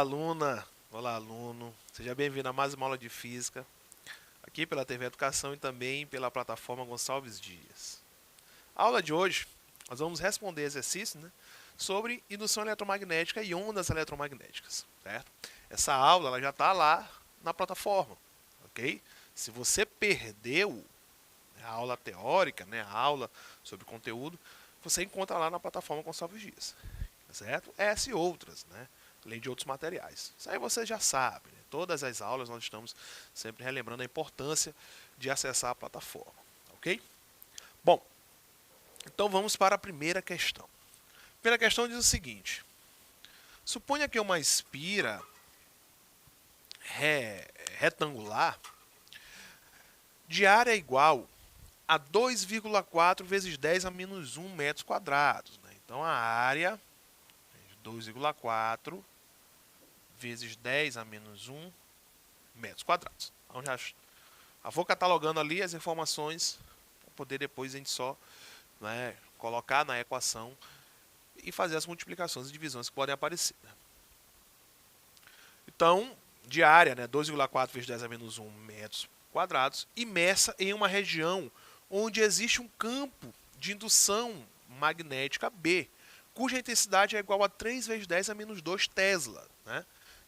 aluna, olá aluno, seja bem-vindo a mais uma aula de Física, aqui pela TV Educação e também pela plataforma Gonçalves Dias. A aula de hoje, nós vamos responder exercícios, sobre indução eletromagnética e ondas eletromagnéticas, certo? Essa aula ela já está lá na plataforma, ok? Se você perdeu a aula teórica, a aula sobre conteúdo, você encontra lá na plataforma Gonçalves Dias, certo? Essa e outras, além de outros materiais. Isso aí você já sabe. Todas as aulas nós estamos sempre relembrando a importância de acessar a plataforma. Ok? Bom, então vamos para a primeira questão. A primeira questão diz o seguinte. Suponha que uma espira retangular de área igual a 2,4 vezes 10 a menos 1 metros quadrados. Então a área é 2,4 vezes 10 a menos 1 metros quadrados. Então já vou catalogando ali as informações para poder depois a gente só colocar na equação e fazer as multiplicações e divisões que podem aparecer. Então, de área, 2,4 vezes 10 a menos 1 metros quadrados, imersa em uma região onde existe um campo de indução magnética B, cuja intensidade é igual a 3 vezes 10 a menos 2 Tesla.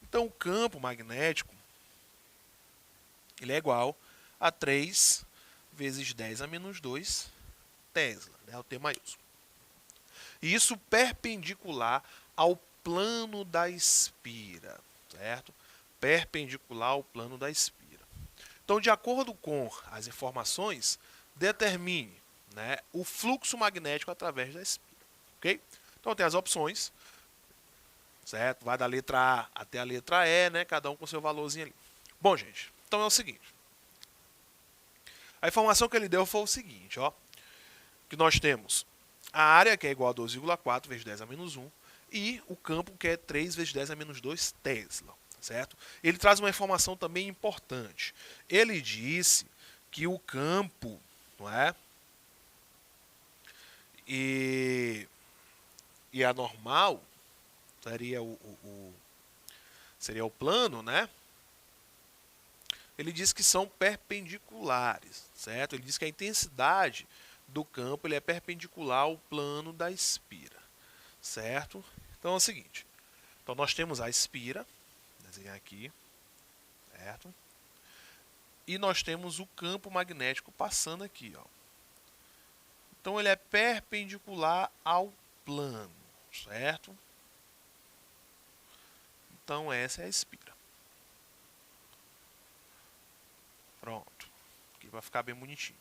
Então, o campo magnético ele é igual a 3 vezes 10 a menos 2 Tesla, o T maiúsculo. E isso perpendicular ao plano da espira, certo? Perpendicular ao plano da espira. Então, de acordo com as informações, determine o fluxo magnético através da espira, ok? Então, tem as opções, certo? Vai da letra A até a letra E, cada um com seu valorzinho ali. Bom, gente, então é o seguinte. A informação que ele deu foi o seguinte, que nós temos a área, que é igual a 2,4 vezes 10 a menos 1, e o campo, que é 3 vezes 10 a menos 2 Tesla, certo? Ele traz uma informação também importante. Ele disse que o campo, e a normal seria o plano, Ele diz que são perpendiculares, certo? Ele diz que a intensidade do campo ele é perpendicular ao plano da espira, certo? Então é o seguinte. Então nós temos a espira, desenhar aqui, certo? E nós temos o campo magnético passando aqui, Então ele é perpendicular ao plano, certo? Então essa é a espira. Pronto. Aqui vai ficar bem bonitinho.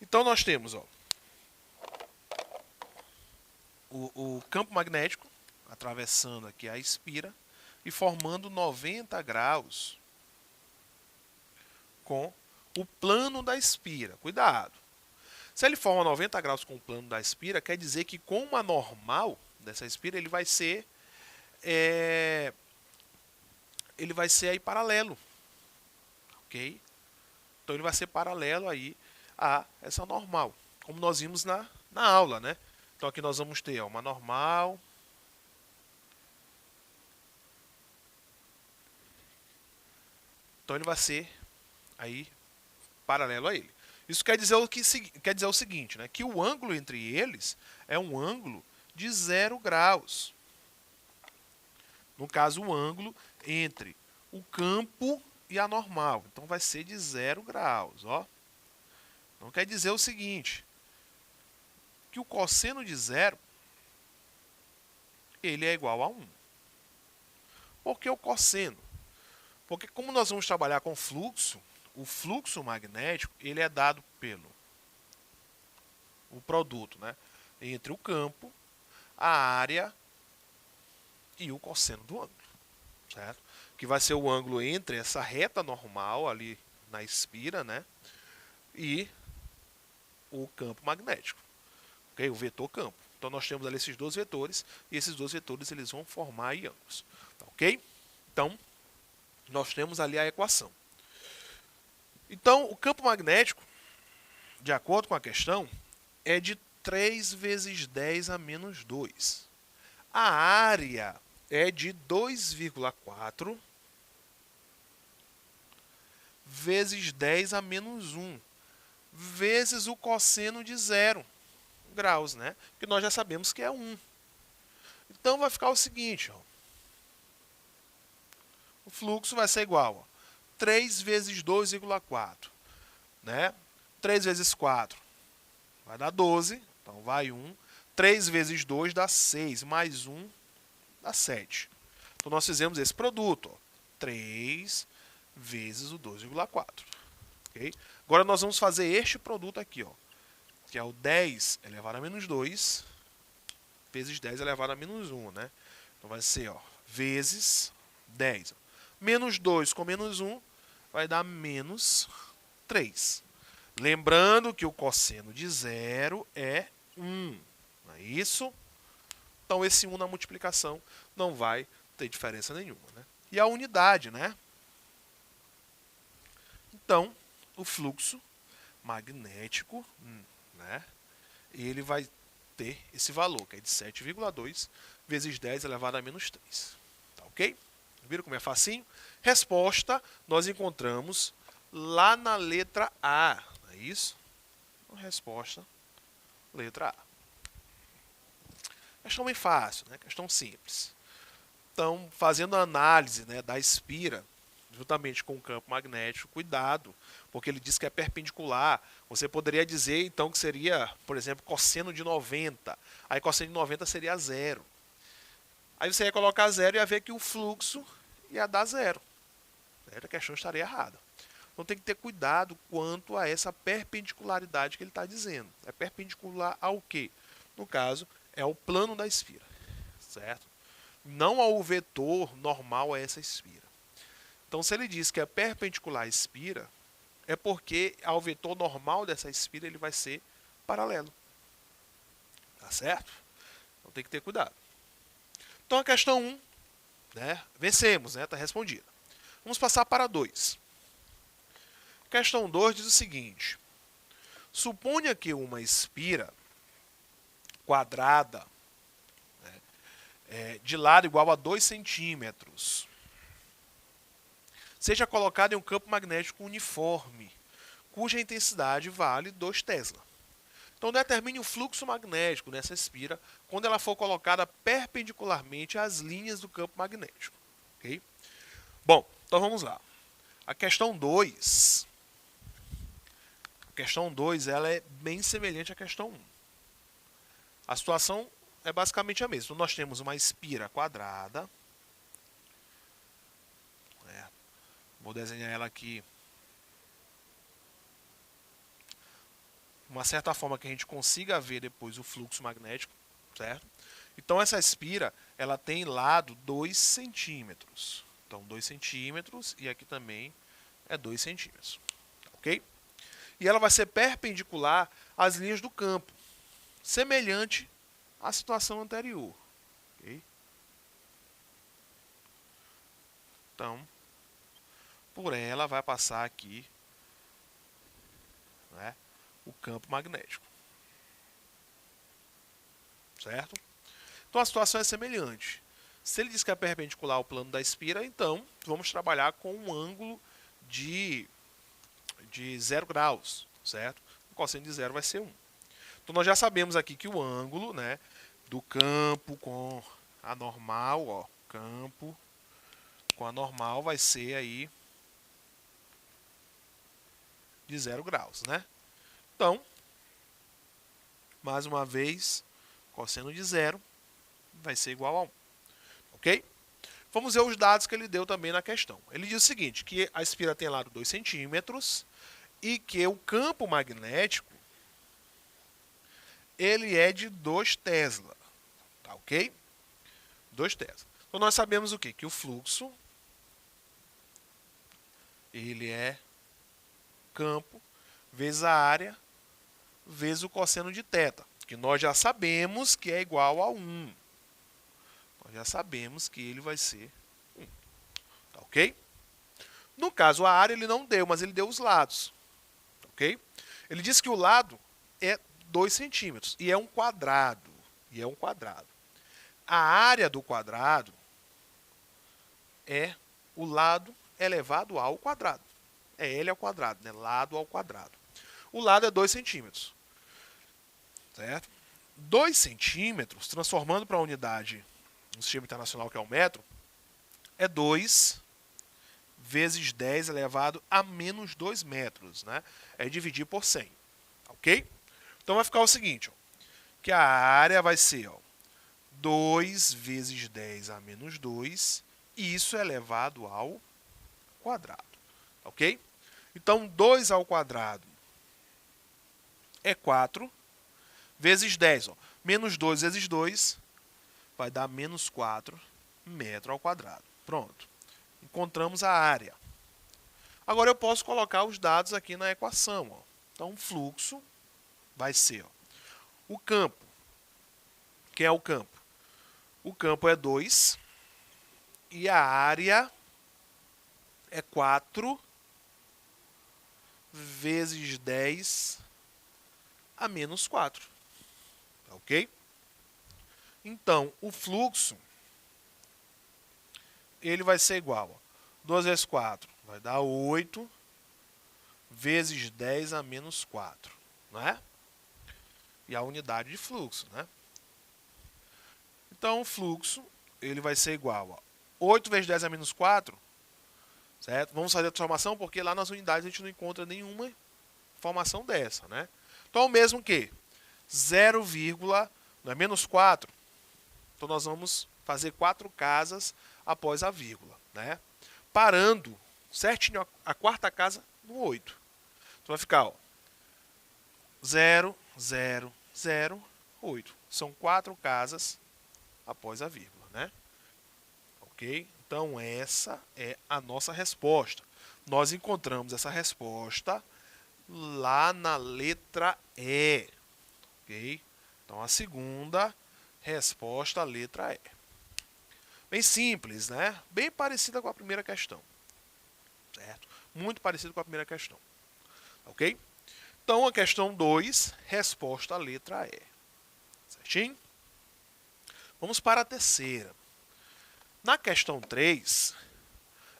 Então nós temos o campo magnético atravessando aqui a espira e formando 90 graus com o plano da espira. Cuidado. Se ele forma 90 graus com o plano da espira, quer dizer que com uma normal dessa espira ele vai ser aí paralelo. Ok? Então ele vai ser paralelo aí a essa normal, como nós vimos na aula, Então aqui nós vamos ter uma normal, então ele vai ser aí paralelo a ele. Isso quer dizer o seguinte, que o ângulo entre eles é um ângulo de 0 graus. No caso, o ângulo entre o campo e a normal. Então vai ser de 0 graus, Então quer dizer o seguinte, que o cosseno de 0 ele é igual a 1. Por que o cosseno? Porque como nós vamos trabalhar com fluxo, o fluxo magnético ele é dado pelo o produto, entre o campo, a área e o cosseno do ângulo, certo? Que vai ser o ângulo entre essa reta normal ali na espira, e o campo magnético, ok? O vetor campo. Então nós temos ali esses dois vetores e esses dois vetores eles vão formar aí ângulos, ok? Então nós temos ali a equação. Então o campo magnético, de acordo com a questão, é de 3 vezes 10 a menos 2. A área é de 2,4 vezes 10 a menos 1, vezes o cosseno de 0 graus, né? Que nós já sabemos que é 1. Então vai ficar o seguinte, ó. O fluxo vai ser igual a 3 vezes 2,4, né? 3 vezes 4 vai dar 12, então vai 1. 3 vezes 2 dá 6, mais 1 dá 7. Então nós fizemos esse produto, ó, 3 vezes o 2,4. Okay? Agora nós vamos fazer este produto aqui, ó, que é o 10 elevado a menos 2 vezes 10 elevado a menos 1. Né? Então vai ser, ó, vezes 10. Ó. Menos 2 com menos 1 vai dar menos 3. Lembrando que o cosseno de 0 é 1. Não é isso? Então esse 1 na multiplicação não vai ter diferença nenhuma. Né? E a unidade, né? Então, o fluxo magnético, né? Ele vai ter esse valor, que é de 7,2 vezes 10 elevado a menos 3. Tá ok? Viram como é facinho? Resposta nós encontramos lá na letra A. Não é isso? Então, resposta, letra A. Questão bem fácil, né? Questão simples. Então, fazendo a análise, né, da espira, juntamente com o campo magnético, cuidado, porque ele diz que é perpendicular. Você poderia dizer, então, que seria, por exemplo, cosseno de 90. Aí, cosseno de 90 seria 0. Aí você ia colocar 0 e ia ver que o fluxo ia dar 0. A questão estaria errada. Então, tem que ter cuidado quanto a essa perpendicularidade que ele está dizendo. É perpendicular ao quê? No caso, é ao plano da espira. Certo? Não ao vetor normal a essa espira. Então, se ele diz que é perpendicular à espira, é porque ao vetor normal dessa espira ele vai ser paralelo. Tá certo? Então tem que ter cuidado. Então a questão 1, né, vencemos, né, está respondida. Vamos passar para 2. Questão 2 diz o seguinte: suponha que uma espira quadrada, né, de lado igual a 2 centímetros seja colocada em um campo magnético uniforme, cuja intensidade vale 2 Tesla. Então determine o fluxo magnético nessa espira quando ela for colocada perpendicularmente às linhas do campo magnético. Okay? Bom, então vamos lá. A questão 2. A questão 2 ela é bem semelhante à questão 1. A situação é basicamente a mesma. Então, nós temos uma espira quadrada. Vou desenhar ela aqui de uma certa forma que a gente consiga ver depois o fluxo magnético, certo? Então essa espira, ela tem lado 2 centímetros. Então 2 centímetros e aqui também é 2 centímetros, ok? E ela vai ser perpendicular às linhas do campo, semelhante à situação anterior, ok? Então, por ela vai passar aqui, né, o campo magnético. Certo? Então a situação é semelhante. Se ele diz que é perpendicular ao plano da espira, então vamos trabalhar com um ângulo de 0 graus. Certo? O cosseno de 0 vai ser 1. Então nós já sabemos aqui que o ângulo, né, do campo com a normal, ó, campo com a normal vai ser aí de 0 graus, né? Então, mais uma vez, cosseno de 0 vai ser igual a 1. Ok? Vamos ver os dados que ele deu também na questão. Ele diz o seguinte, que a espira tem lado 2 centímetros e que o campo magnético ele é de 2 Tesla. Tá ok? 2 Tesla. Então nós sabemos o quê? Que o fluxo ele é campo vezes a área vezes o cosseno de θ, que nós já sabemos que é igual a 1. Nós já sabemos que ele vai ser 1. Tá ok? No caso, a área ele não deu, mas ele deu os lados. Tá ok? Ele disse que o lado é 2 centímetros e é um quadrado. A área do quadrado é o lado elevado ao quadrado. É L ao quadrado, né? Lado ao quadrado. O lado é 2 centímetros. Certo? 2 centímetros, transformando para a unidade no sistema internacional, que é o metro, é 2 vezes 10 elevado a menos 2 metros. Né? É dividir por 100. Ok? Então vai ficar o seguinte, ó, que a área vai ser 2 vezes 10 a menos 2, e isso é elevado ao quadrado. Ok? Então, 2 ao quadrado é 4, vezes 10. Menos 2 vezes 2 vai dar menos 4 metros ao quadrado. Pronto. Encontramos a área. Agora eu posso colocar os dados aqui na equação. Então, o fluxo vai ser o campo. Quem é o campo? O campo é 2 e a área é 4 vezes 10 a menos 4. Ok? Então, o fluxo ele vai ser igual. 2 vezes 4 vai dar 8 vezes 10 a menos 4. Né? E a unidade de fluxo. Né? Então, o fluxo ele vai ser igual a 8 vezes 10 a menos 4. Certo? Vamos fazer a transformação porque lá nas unidades a gente não encontra nenhuma informação dessa. Né? Então, é o mesmo que 0, não é menos 4. Então, nós vamos fazer 4 casas após a vírgula. Né? Parando certinho a quarta casa no 8. Então, vai ficar 0, 0, 0, 8. São 4 casas após a vírgula. Né? Ok? Então, essa é a nossa resposta. Nós encontramos essa resposta lá na letra E. Ok? Então, a segunda resposta, a letra E. Bem simples, né? Bem parecida com a primeira questão. Certo? Muito parecido com a primeira questão. Ok? Então, a questão 2, resposta, a letra E. Certinho? Vamos para a terceira. Na questão 3,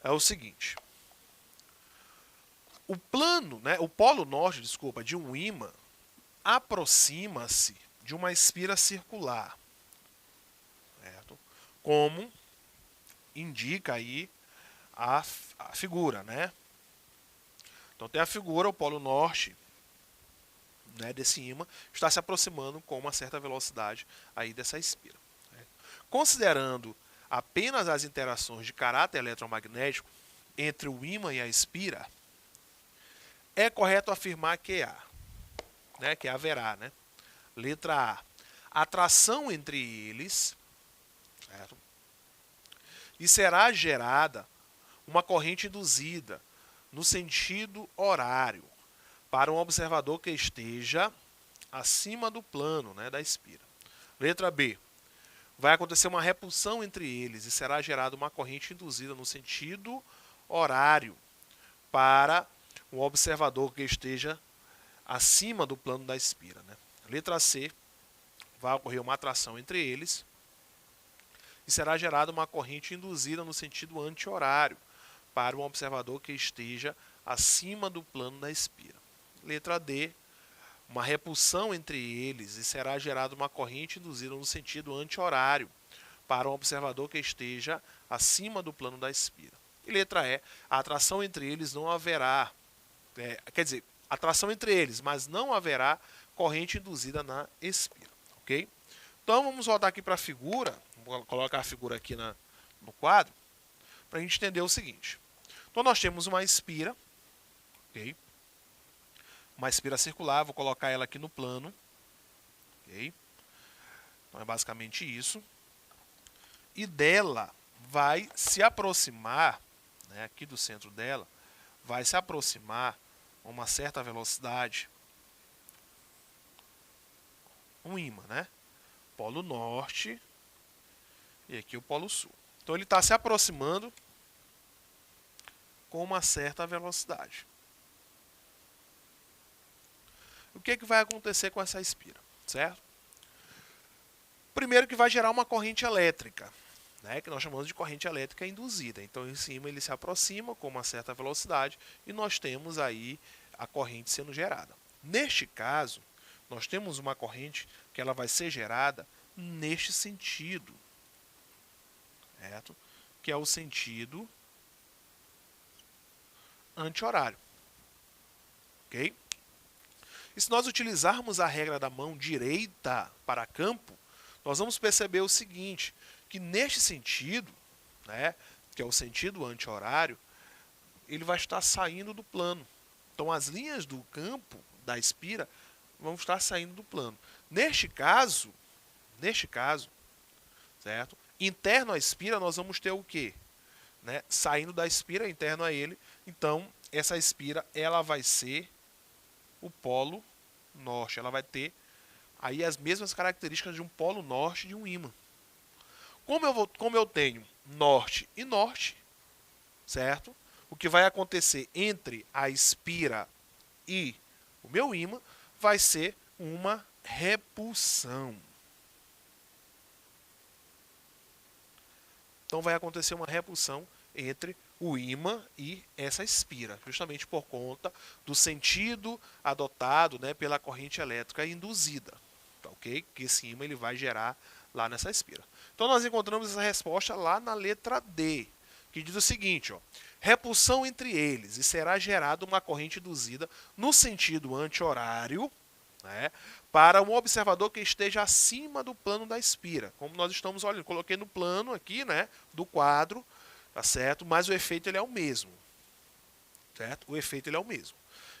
é o seguinte. O plano, né, o polo norte, de um ímã aproxima-se de uma espira circular. Certo? Como indica aí a figura, né? Então tem a figura, o polo norte, né, desse ímã está se aproximando com uma certa velocidade aí dessa espira. Né? Considerando apenas as interações de caráter eletromagnético entre o ímã e a espira, é correto afirmar que há, né, que haverá, né? Letra A, atração entre eles, certo? E será gerada uma corrente induzida no sentido horário para um observador que esteja acima do plano, né, da espira. Letra B, vai acontecer uma repulsão entre eles e será gerada uma corrente induzida no sentido horário para um observador que esteja acima do plano da espira. Né? Letra C, vai ocorrer uma atração entre eles e será gerada uma corrente induzida no sentido anti-horário para um observador que esteja acima do plano da espira. Letra D, uma repulsão entre eles e será gerada uma corrente induzida no sentido anti-horário para um observador que esteja acima do plano da espira. E letra E, a atração entre eles não haverá, quer dizer, atração entre eles, mas não haverá corrente induzida na espira. Ok? Então vamos voltar aqui para a figura, vou colocar a figura aqui no quadro, para a gente entender o seguinte. Então nós temos uma espira, ok? Uma espira circular, vou colocar ela aqui no plano. Ok? Então é basicamente isso. E dela vai se aproximar, né, aqui do centro dela, vai se aproximar a uma certa velocidade um ímã, né? Polo norte e aqui o polo sul. Então ele está se aproximando com uma certa velocidade. O que vai acontecer com essa espira? Certo? Primeiro que vai gerar uma corrente elétrica. né, que nós chamamos de corrente elétrica induzida. Então, em cima ele se aproxima com uma certa velocidade e nós temos aí a corrente sendo gerada. Neste caso, nós temos uma corrente que ela vai ser gerada neste sentido, certo? Que é o sentido anti-horário. Ok? E se nós utilizarmos a regra da mão direita para campo, nós vamos perceber o seguinte, que neste sentido, né, que é o sentido anti-horário, ele vai estar saindo do plano. Então as linhas do campo da espira vão estar saindo do plano. Neste caso, certo? Interno à espira nós vamos ter o quê? Né? Saindo da espira, interno a ele. Então essa espira ela vai ser o polo norte. Ela vai ter aí as mesmas características de um polo norte de um ímã. Como eu tenho norte e norte, certo? O que vai acontecer entre a espira e o meu ímã vai ser uma repulsão. Então vai acontecer uma repulsão entre o ímã e essa espira, justamente por conta do sentido adotado, né, pela corrente elétrica induzida, tá, ok? Que esse ímã ele vai gerar lá nessa espira. Então nós encontramos essa resposta lá na letra D, que diz o seguinte, ó, repulsão entre eles e será gerada uma corrente induzida no sentido anti-horário, né, para um observador que esteja acima do plano da espira. Como nós estamos olhando, coloquei no plano aqui, né, do quadro, tá certo? Mas o efeito ele é o mesmo, certo? O efeito ele é o mesmo.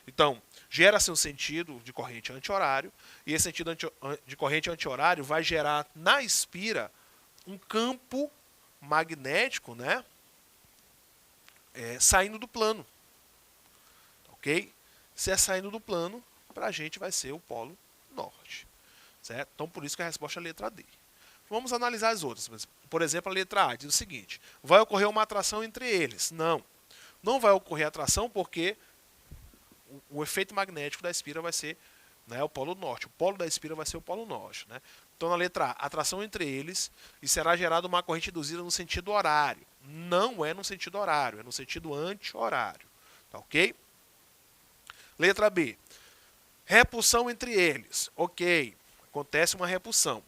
Então, gera-se um sentido de corrente anti-horário e esse sentido de corrente anti-horário vai gerar na espira um campo magnético, né, saindo do plano, ok? Se é saindo do plano, para a gente vai ser o polo norte, certo? Então, por isso que a resposta é a letra D. Vamos analisar as outras. Por exemplo, a letra A diz o seguinte, vai ocorrer uma atração entre eles. Não vai ocorrer atração porque o efeito magnético da espira vai ser, né, o polo norte. O polo da espira vai ser o polo norte, né? Então, na letra A, atração entre eles e será gerada uma corrente induzida no sentido horário. Não é no sentido horário, é no sentido anti-horário. Tá ok? Letra B, repulsão entre eles. Ok, acontece uma repulsão.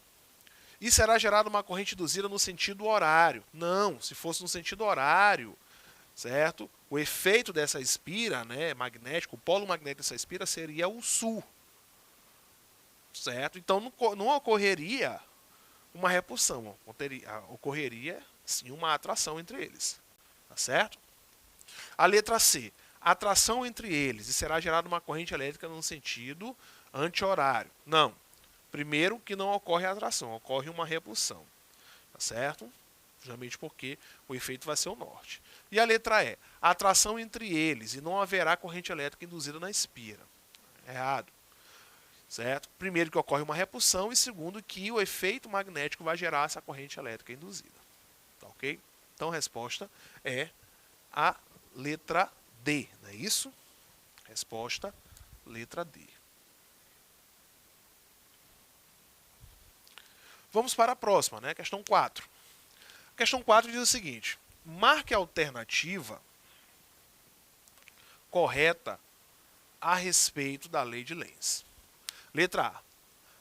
E será gerada uma corrente induzida no sentido horário. Não, se fosse no sentido horário, certo? O efeito dessa espira, né, magnético, o polo magnético dessa espira seria o sul. Certo? Então não ocorreria uma repulsão, ocorreria sim uma atração entre eles. Tá certo? A letra C, atração entre eles e será gerada uma corrente elétrica no sentido anti-horário. Não. Primeiro que não ocorre a atração, ocorre uma repulsão. Tá certo? Justamente porque o efeito vai ser o norte. E a letra E, atração entre eles e não haverá corrente elétrica induzida na espira. Errado. Certo? Primeiro que ocorre uma repulsão e segundo que o efeito magnético vai gerar essa corrente elétrica induzida. Tá ok? Então a resposta é a letra D, não é isso? Resposta, letra D. Vamos para a próxima, né? Questão 4. A questão 4 diz o seguinte, marque a alternativa correta a respeito da lei de Lenz. Letra A.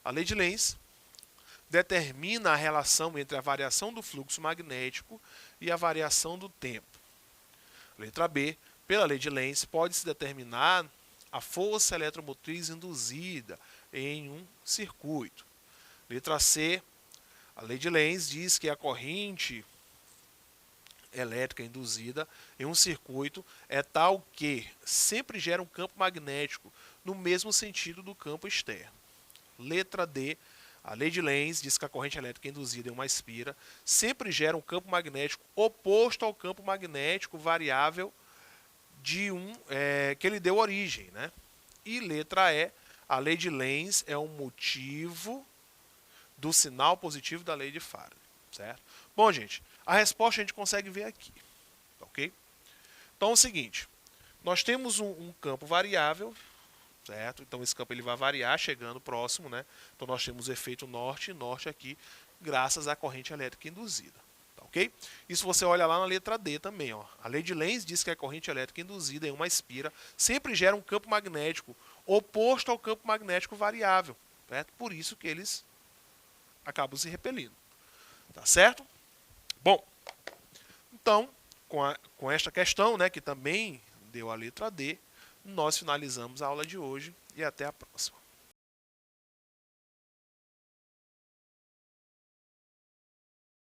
A lei de Lenz determina a relação entre a variação do fluxo magnético e a variação do tempo. Letra B. Pela lei de Lenz, pode-se determinar a força eletromotriz induzida em um circuito. Letra C. A lei de Lenz diz que a corrente elétrica induzida em um circuito é tal que sempre gera um campo magnético no mesmo sentido do campo externo. Letra D. A lei de Lenz diz que a corrente elétrica induzida em uma espira sempre gera um campo magnético oposto ao campo magnético variável de que ele deu origem, né? E letra E. A lei de Lenz é um motivo do sinal positivo da lei de Faraday, certo? Bom, gente, a resposta a gente consegue ver aqui, ok? Então é o seguinte, nós temos um campo variável, certo? Então esse campo ele vai variar chegando próximo, né? Então nós temos o efeito norte e norte aqui, graças à corrente elétrica induzida, tá ok? Isso você olha lá na letra D também. Ó. A lei de Lenz diz que a corrente elétrica induzida em uma espira sempre gera um campo magnético oposto ao campo magnético variável. Certo? Por isso que eles acabam se repelindo. Tá certo? Bom, então, com esta questão, né, que também deu a letra D, nós finalizamos a aula de hoje e até a próxima.